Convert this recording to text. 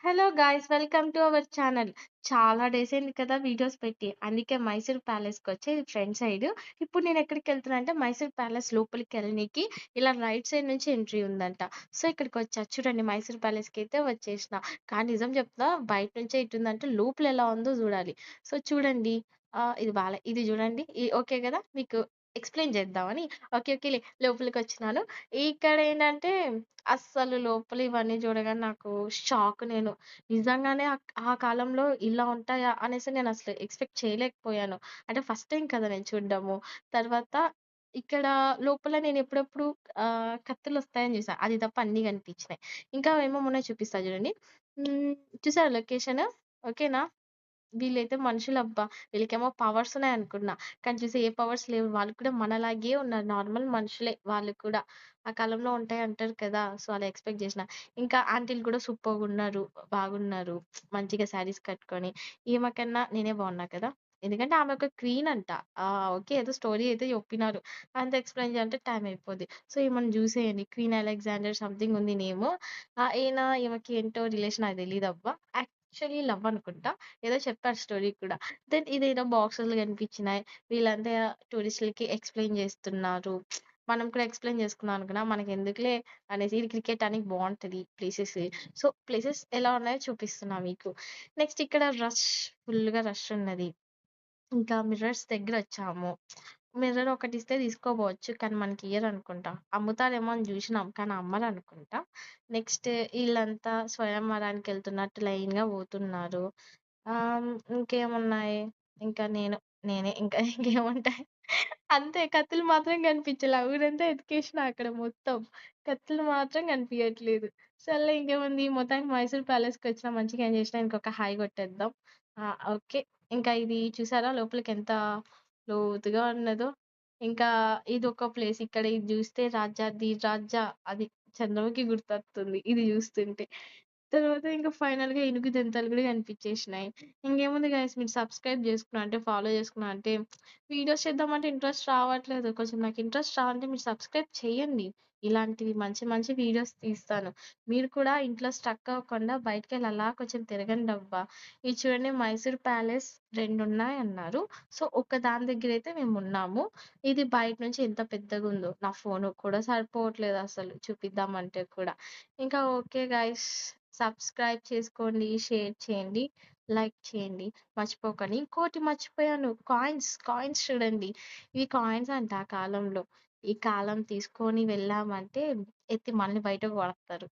Hello guys! Welcome to our channel. చాలా days అయింది కదా వీడియోస్ పెట్టి. అందుకే మైసూర్ ప్యాలెస్‌కొచ్చా. ఇది ఫ్రంట్ సైడ్. ఇప్పుడు నేనెక్కడికెళ్తున్నా అంటే మైసూర్ ప్యాలెస్ లోపలికెళ్ళనీకి ఇలా రైట్ సైడ్ నుంచి ఎంట్రీ ఉందంట. సో, ఇక్కడికొచ్చా. చూడండి మైసూర్ ప్యాలెస్‌కైతే వచ్చేసిన. కానీ నిజం చెప్తున్నా బయట నుంచే ఇటుందంటే లోపల ఎలా ఉందో జూడాలి. సో, చూడండి. ఇది బాలే. ఇది జూడండి. ఓకే గదా! మీకు ఎక్స్‌ప్లెయిన్ చేద్దామని. ఓకే. ఓకేలే లోపలికొచ్చినాను. ఇక్కడేంటంటే అస్సలు లోపల ఇవన్నీ చూడగానే నాకు షాక్ నేను. నిజంగానే ఆ కాలంలో ఇలా ఉంటాయా అనేసి నేనసలు ఎక్స్‌పెక్ట్ చేయలేకపోయాను. అంటే ఫస్ట్ టైమ్ కదా నేను చూడ్డము. తర్వాత ఇక్కడ లోపల నేనెప్పుడెప్పుడు కత్తులొస్తాయని చూసా. అది తప్ప అన్నీ కనిపించినాయి. ఇంకా ఏమేమున్నాయో చూపిస్తా చూడండి. హ్మ్. చూసారా లొకేషన్? ఓకేనా? వీళ్ళైతే మనుషులబ్బా! వీళ్ళకేమో పవర్స్ ఉన్నాయనుకున్నా. కానీ చూస్తే ఏ పవర్స్ లేవు. వాళ్ళు కూడా మనలాగే ఉన్నారు. నార్మల్ మనుషులే వాళ్ళు కూడా. ఆ కాలంలో ఉంటాయంటారు కదా! సో, అలా ఎక్స్‌పెక్ట్ జేసినా. ఇంకా ఆంటీలు కూడా సూపర్‌గున్నారు. బాగున్నారు. మంచిగా శారీస్ కట్టుకొని. ఈమె కన్నా నేనే బాగున్నా కదా! ఎందుకంటే ఆమె ఒక క్వీన్ అంట. ఓకే. ఏదో స్టోరీ అయితే చెప్పినారు. అంత ఎక్స్‌ప్లెయిన్ చేయాలంటే టైం అయిపోద్ది. సో, ఈమెను జూసేయండి. క్వీన్ అలెగ్జాండర్ సంథింగ్ ఉంది నేము. ఈమెకి ఏంటో రిలేషన్ నాకు తెలీదబ్బా! యాక్చువల్లీ లవ్ అనుకుంటా. ఏదో చెప్పారు స్టోరీ కూడా. దెన్ ఇదేదో బాక్సులు కనిపించినాయి. వీళ్ళంతా టూరిస్టులకి ఎక్స్‌ప్లెయిన్ చేస్తున్నారు. మనం కూడా ఎక్స్‌ప్లెయిన్ చేసుకుందాం అనుకున్నా. మనకెందుకులే అనేసి ఇది క్రికెట్ అని బావుంటది ప్లేసెస్. సో, ప్లేసెస్ ఎలా ఉన్నాయో చూపిస్తున్నా మీకు. నెక్స్ట్ ఇక్కడ ఫుల్‌గా రష్ ఉన్నది. ఇంకా మిర్రర్స్ దగ్గరొచ్చాము. మిర్రర్ ఒకటిస్తే తీసుకోపోవచ్చు. కానీ మనకియ్యరనుకుంటా. అమ్ముతారేమో అని జూషినాం. కానీ అమ్మరనుకుంటా. నెక్స్ట్ ఈళ్ళంతా స్వయంవరానికెళ్తున్నట్టు లైన్‌గా పోతున్నారు. ఇంకేమున్నాయి? ఇంకా నేనే ఇంకా ఇంకేముంటాయి? అంతే కత్తులు మాత్రం కనిపించలే. ఊరంతా ఎతికేసినా అక్కడ మొత్తం. కత్తులు మాత్రం కనిపియట్లేదు. సర్లే ఇంకేముంది మొత్తానికి మైసూర్ ప్యాలెస్‌కొచ్చినా మంచిగా ఎంజాయ్ చేసినా. ఇంకొక హాయ్ కొట్టేద్దాం. ఓకే. ఇంకా ఇది చూసారా లోపలికెంత లోతుగా ఉన్నదో. ఇంకా ఇదొక ప్లేస్. ఇక్కడ ఇది జూస్తే రాజా అది చంద్రముఖి గుర్తొస్తుంది ఇది జూస్తుంటే. తర్వాత ఇంకా ఫైనల్‌గా ఏనుగు దంతాలు గూడా కనిపించేసినాయి. ఇంకేముంది గైస్ మీరు సబ్స్క్రైబ్ జేసుకున్నా అంటే, ఫాలో చేసుకున్నా అంటే వీడియోస్ చేద్దామంటే ఇంట్రెస్ట్ రావట్లేదు. కొంచెం నాకు ఇంట్రెస్ట్ రావాలంటే మీరు సబ్స్క్రైబ్ చేయండి. ఇలాంటివి మంచి మంచి వీడియోస్ తీస్తాను. మీరు కూడా ఇంట్లో స్టక్ అవ్వకుండా బయటికెళ్ళి అలా కొంచెం తిరగండబ్బా! ఇది చూడండి మైసూర్ ప్యాలెస్ 2 ఉన్నాయన్నారు. సో, ఒక్క దాని దగ్గరైతే మేమున్నాము. ఇది బయట నుంచి ఎంత పెద్దగుందో. నా ఫోను కూడా సరిపోవట్లేదసలు చూపిద్దామంటే కూడా. ఇంకా ఓకే గైస్ సబ్స్క్రైబ్ చేసుకోండి, షేర్ చేయండి, లైక్ చేయండి. మర్చిపోకండి. ఇంకోటి మర్చిపోయాను కాయిన్స్ చూడండి. ఇవి కాయిన్స్ అంట ఆ కాలంలో. ఈ కాలం తీసుకొని వెళ్ళామంటే ఎత్తి మనల్ని బయటకు పడతారు.